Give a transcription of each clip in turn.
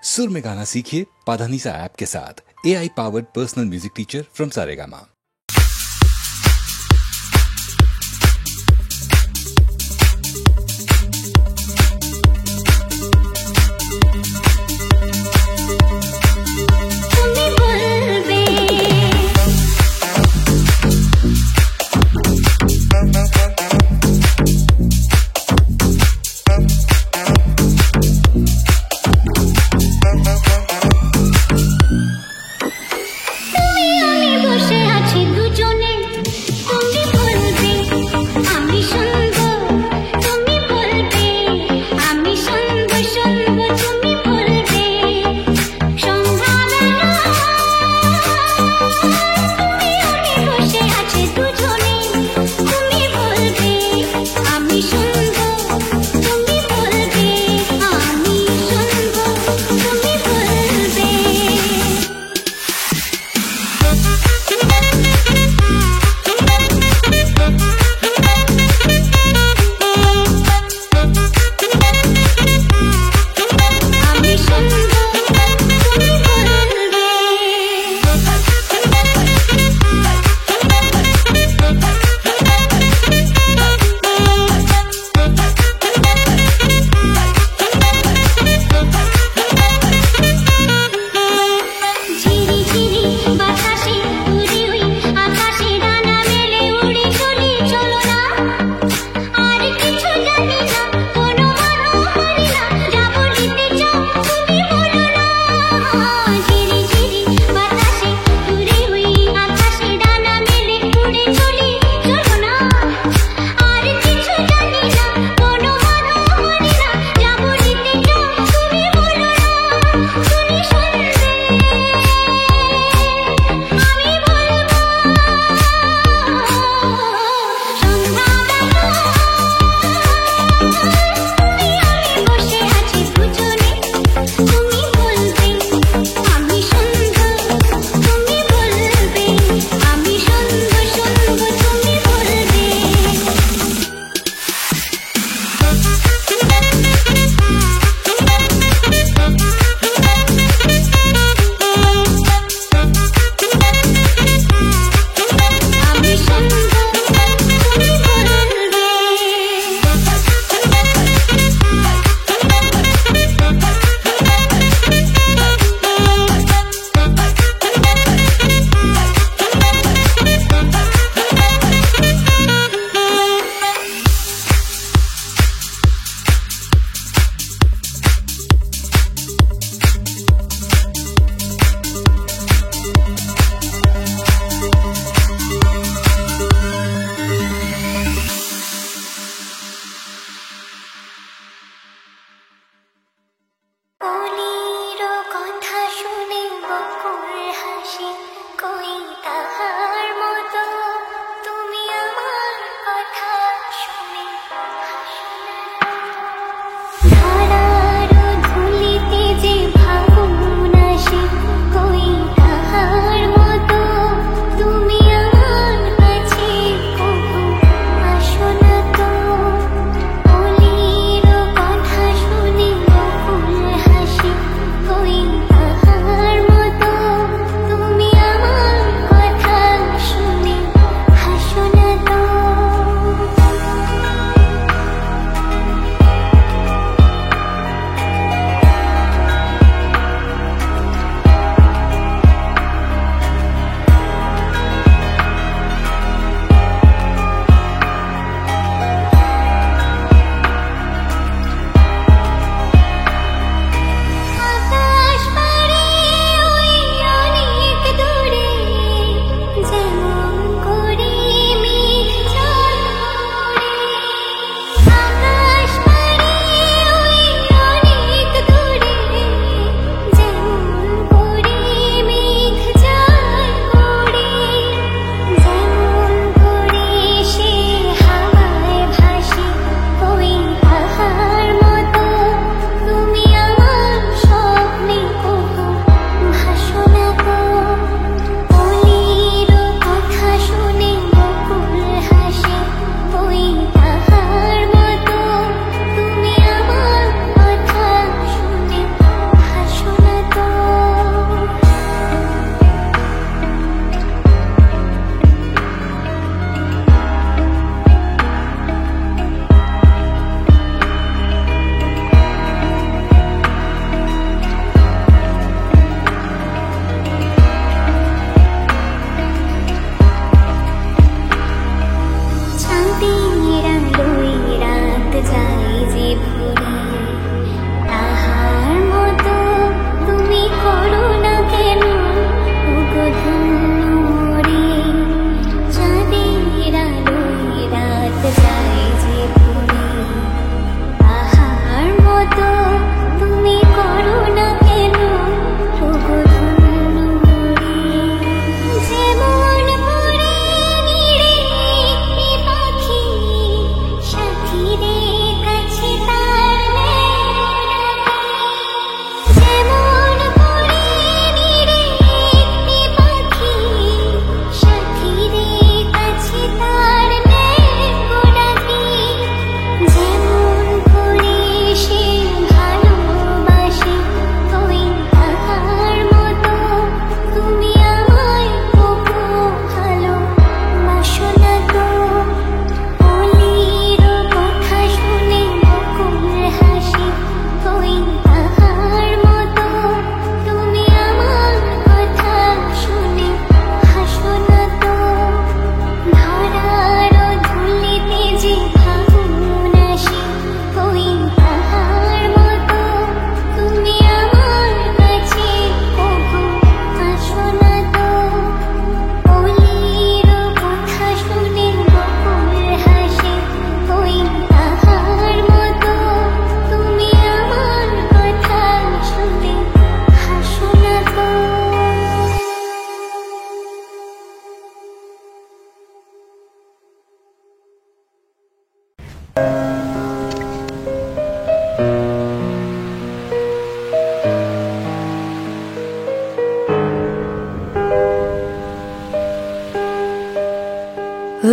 सुर में गाना सीखिए पाधानीसा ऐप के साथ। AI powered personal music teacher from Saregama. বসে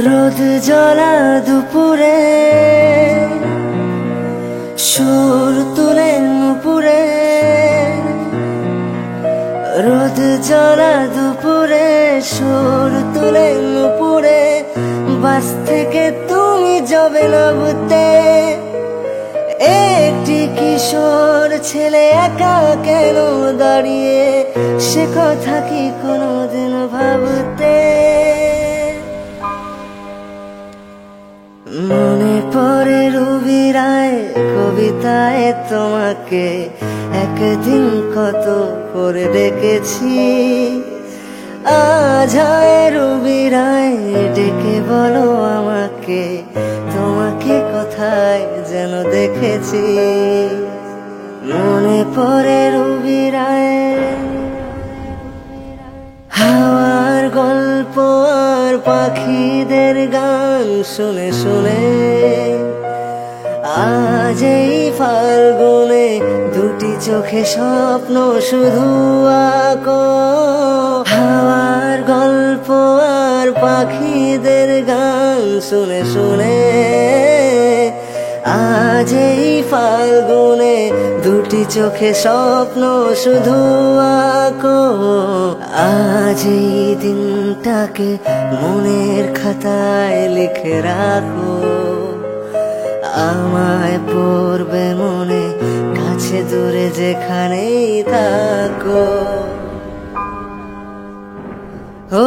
রোদ জ্বলা দুপুরে সুর তুলে নুপুরে, রোদ জ্বলা দুপুরে সুর তুলে নুপুরে, বাস থেকে তুমি যাবে নাবতে। একটি কিশোর ছেলে একা কেন দাঁড়িয়ে, সে কথা কি কোনোদিন ভাবতে? মনে পড়ে রবি রায় কবিতায় তোমাকে একদিন কত করে ডেকেছি। আজ হয় রবি রায় ডেকে বলো আমাকে, তোমাকে কোথায় যেন দেখেছি। মনে পড়ে রবি রায় হাওয়ার গল্প আর পাখিদের গান শুনে শুনে। আজ এই ফাল্গুনে দুটি চোখে স্বপ্ন শুধু আঁকো। হাওয়ার গল্প আর পাখিদের গান শুনে শুনে, আজ এই ফাল্গুনে দুটি চোখে স্বপ্ন শুধু আঁকো। আজ এই দিনটাকে মনের খাতায় লিখে রাখো, আমায় পড়বে মনে কাছে দূরে যেখানেই থাকো। ও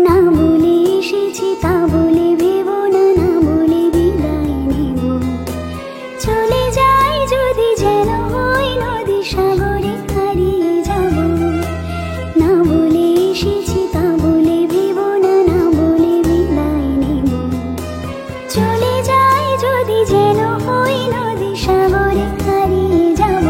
না বলে এসেছি তা বলে ভেবো না, না বলে বিদায় নেব। চলে যাই যদি যেন হই নদী সাগরে হারিয়ে যাব। না বলে এসেছি তা বলে ভেবো না, না বলে বিদায় নেব। চলে যাই যদি যেন হই নদী সাগরে হারিয়ে যাব।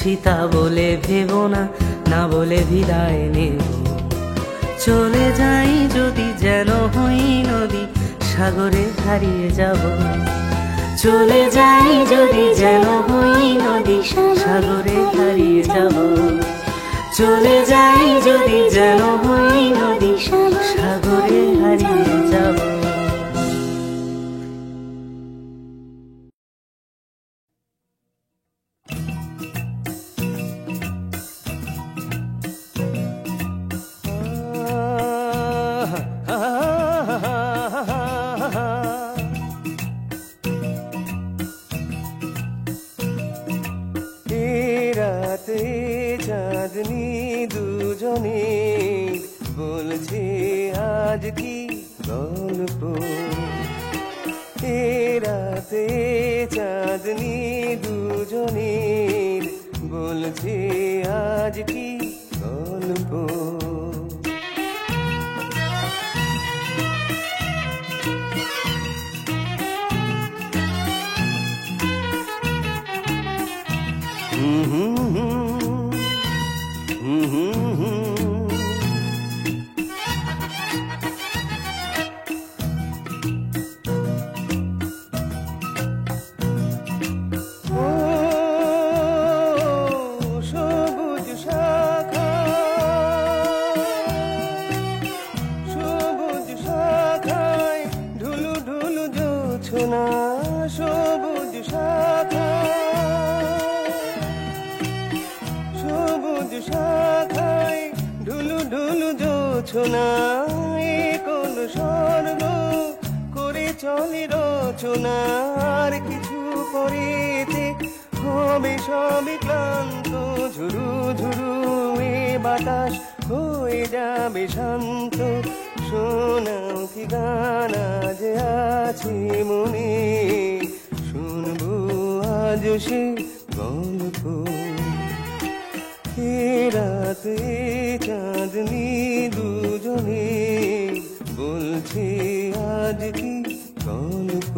এসেছি তা বলে ভেবো না, না বলে বিদায় নেব। চলে যাই যদি যেন হই নদী, সাগরে হারিয়ে যাব। চলে যাই যদি যেন হই নদী, সাগরে হারিয়ে যাব। চলে যাই যদি যেন হই নদী, সাগরে হারিয়ে যাব। রাতে চাঁদনি দুজনে বলছে আজ কি গল্প। রাতে চাঁদনি দুজনে বলছে আজ কি গল্প। সবুজ শাখায় ঢুলু ঢুলু জোছনা। সবুজ শাখায় ঢুলু ঢুলু জোছনা। কোন স্বর্গ করে চলে রচনা। আর কিছু পরেতে হবে সবে ক্লান্ত। ঝুরু ঝুরু এ বাতাস হয়ে যাবে শান্ত। শোনাও কি গান আজ আছে মনে, শুনবো আজ সে গল্প। রাতে চাঁদনি দুজনে বলছে আজ কি গল্প।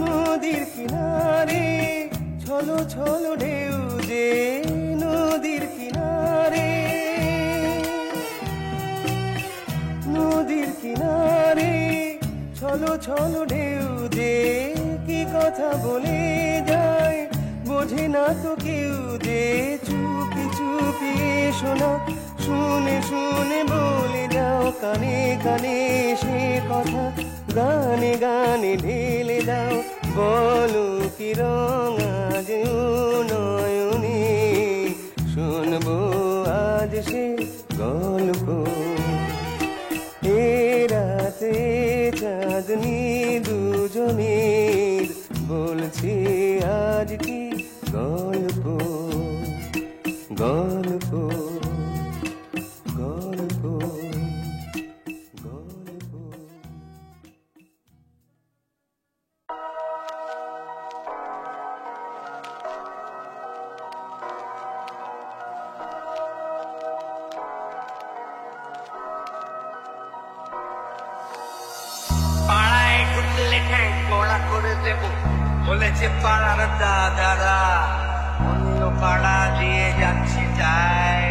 নদীর কিনারে ছলো ছলো ঢেউ যে। নদীর কিনারে ছলো ছলো ঢেউ যে। কি কথা বলে যায় বোঝে না তো কেউ যে। চুপি চুপি শোনা, শুনে শুনে বলে যাও কানে কানে সে কথা। গানে গানে ঢেলে দাও বলো কি রং আজ নয়নে। শুনবো আজ সে গল্প। রাতে চাঁদনি দুজনে বলছে আজ কি গল্প। গল্প গল্প গল্প। পাড়ায় ঢুকলে ঠ্যাং কড়া করে দেব বলেছে পাড়ার দাদারা। অন্য পাড়া দিয়ে যাচ্ছি তাই।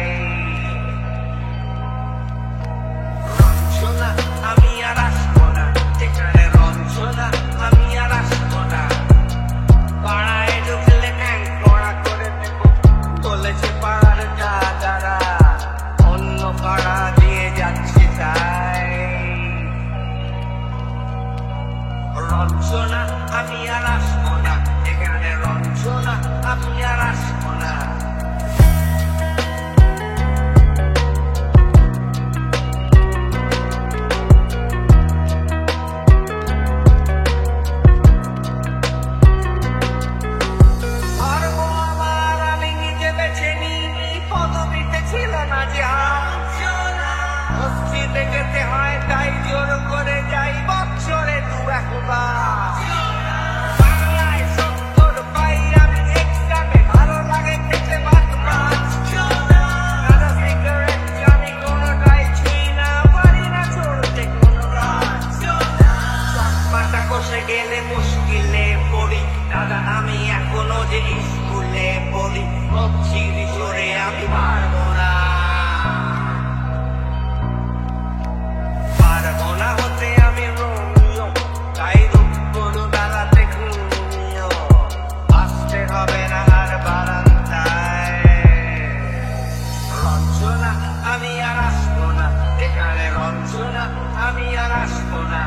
রঞ্জনা আমি আর আসবো না, যেখানে রঞ্জনা আমি আর আসবো না। পাড়ায় ঢুকলে ঠ্যাং কড়া করে দেব বলেছে পাড়ার দাদারা। অন্য পাড়া দিয়ে যাচ্ছি তাই। রঞ্জনা আমি আর আসবো না, এখানে রঞ্জনা আমি আর আসবো না। আর বসে গেলে মুশকিলে পড়ি দাদা আমি এখনো যে স্কুলে পড়ি চিড়ি চড়ে আমি পারবো না হতে আমি রোমিও তাই দুপুর বেলাতে ঘুমিও আসতে হবে না আর বারান্দায় রঞ্জনা আমি আর আসবো না এখানে রঞ্জনা আমি আর আসবো না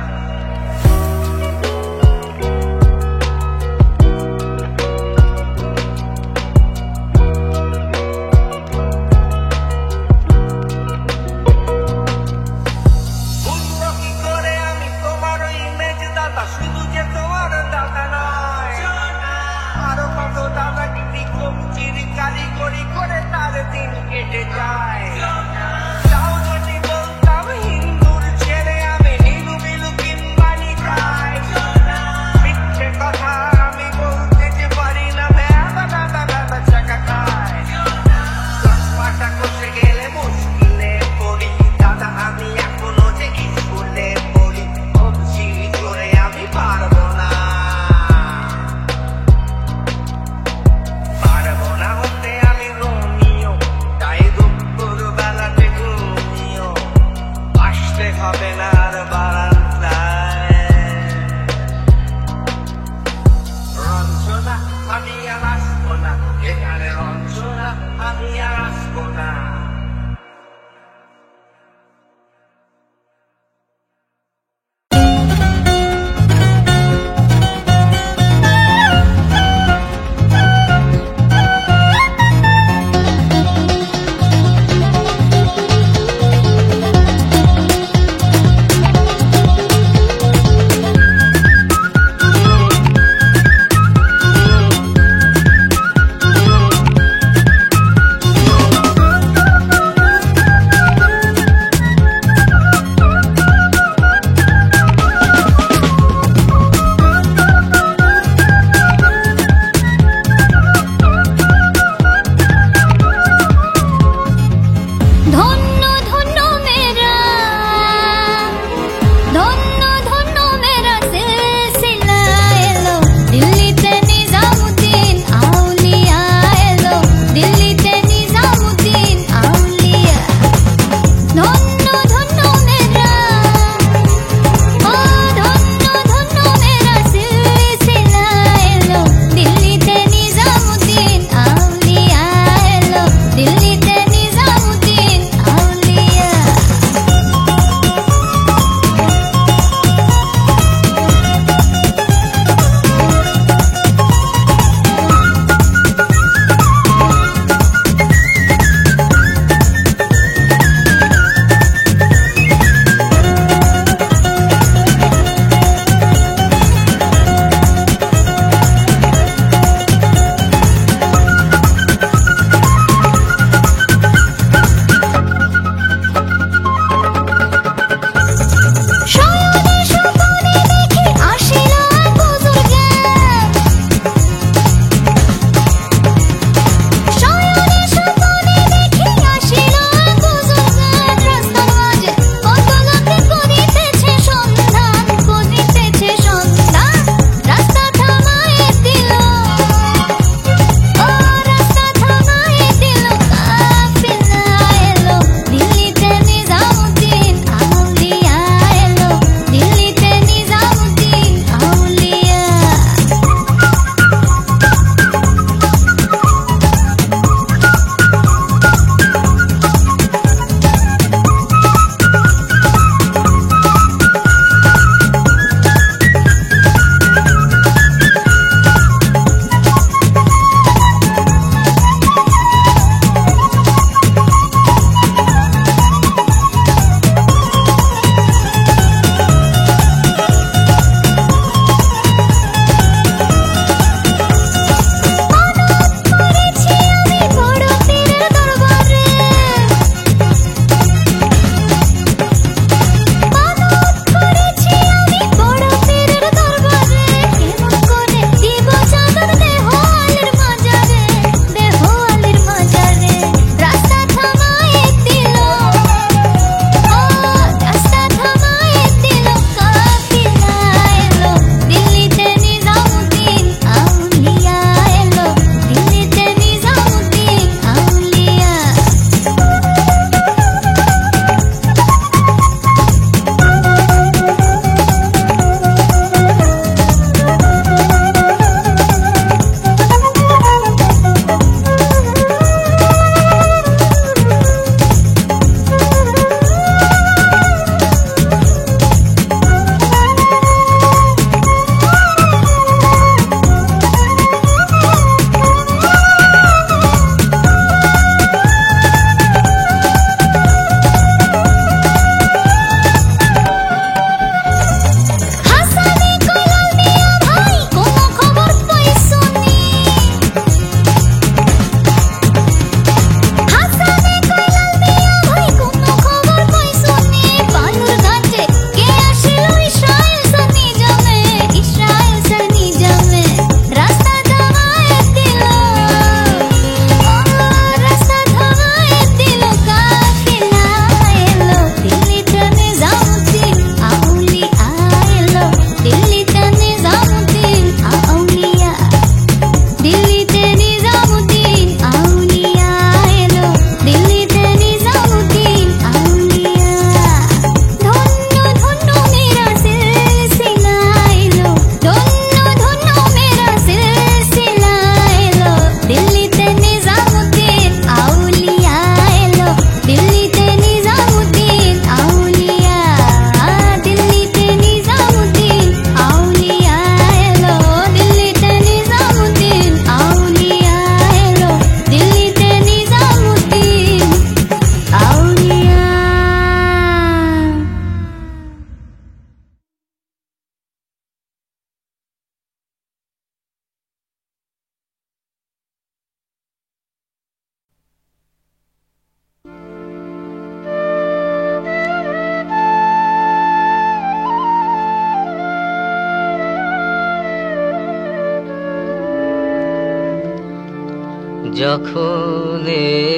যখন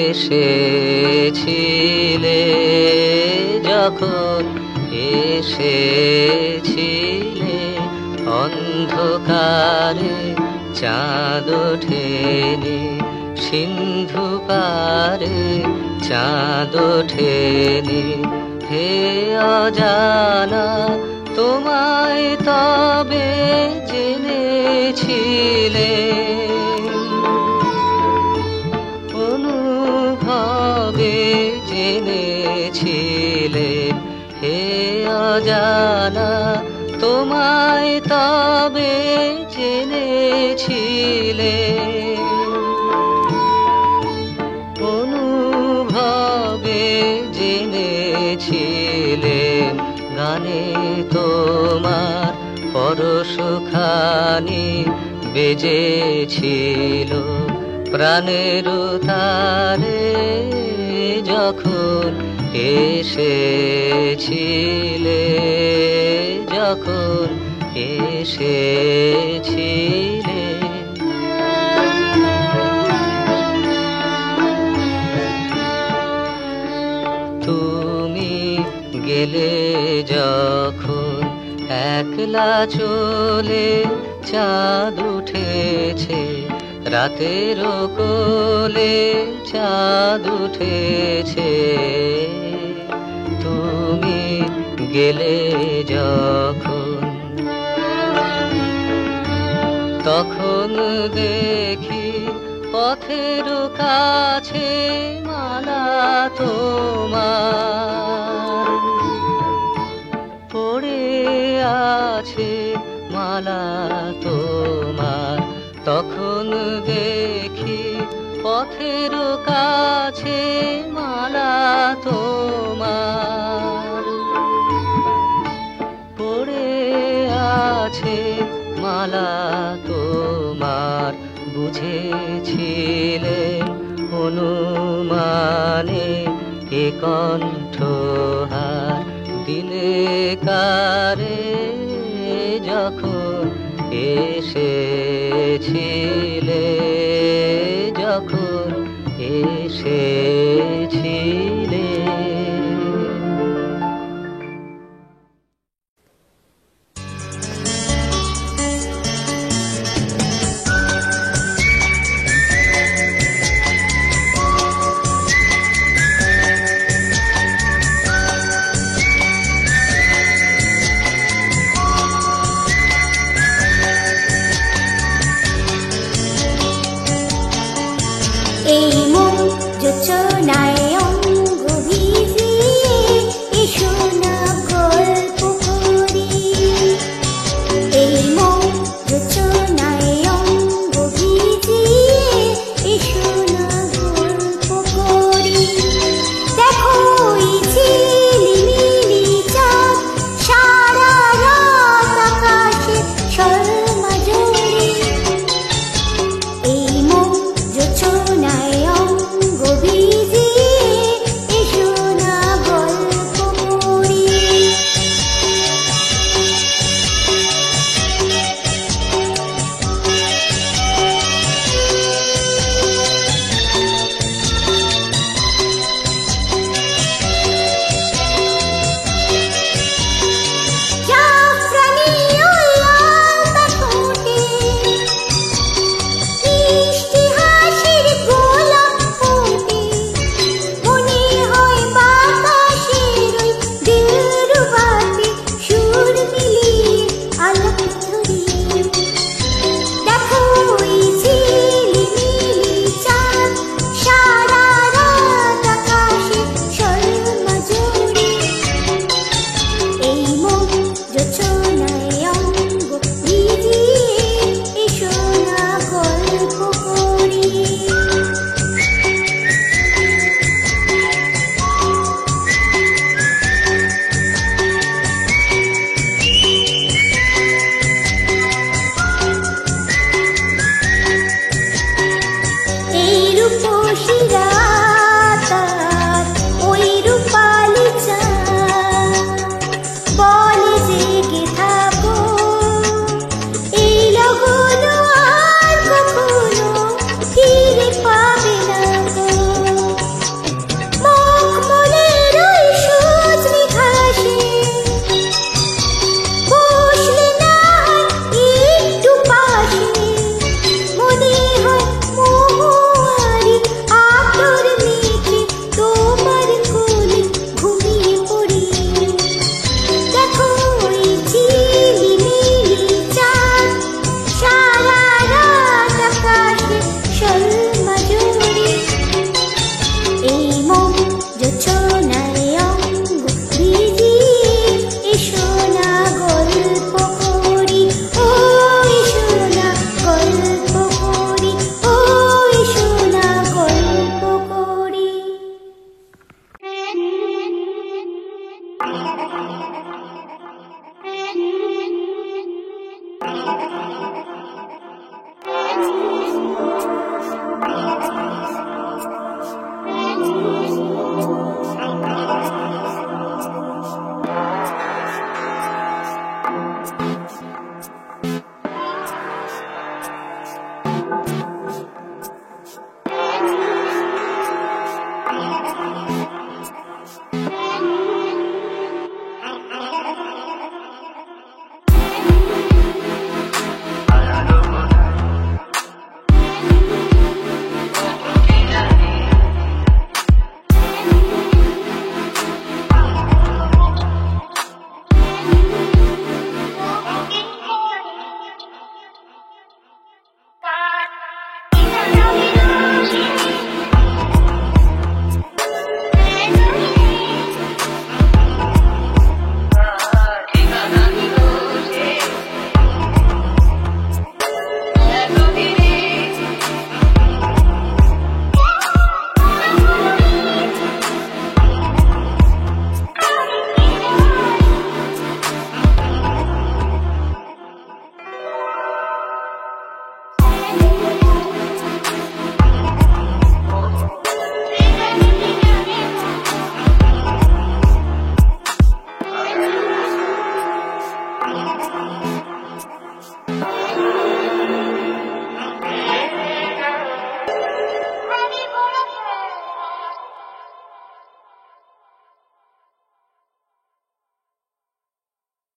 এসেছিলে, যখন এসেছিলে, অন্ধকারে চাঁদ ওঠেনি, সিন্ধু পারে চাঁদ ওঠেনি। হে অজানা, তোমায় তবে জেনেছিলে, অনুভবে জেনেছিলে। হে অজানা, তোমায় তবে জেনেছিলে, অনুভবে জেনেছিলে। গানে তোমার পরশখানি বেজেছিল প্রাণের তারে, যখন এসেছিলে, যখন এসেছিলে। তুমি গেলে যখন একলা চলে, চাঁদ উঠেছে রাতের কোলে, চাঁদ উঠেছে। তুমি গেলে যখন, তখন দেখি পথের কাছে মালা তোমার পড়ে আছে, মালা তোমার। তখন দেখি পথের কাছে মালা তোমার পড়ে আছে, মালা তোমার। বুঝেছিলেন অনুমানে এ কণ্ঠহার দিলে কারে, যখন এসেছিলে, যখন এসেছিলে। এই মন যোচনায় অন্ধ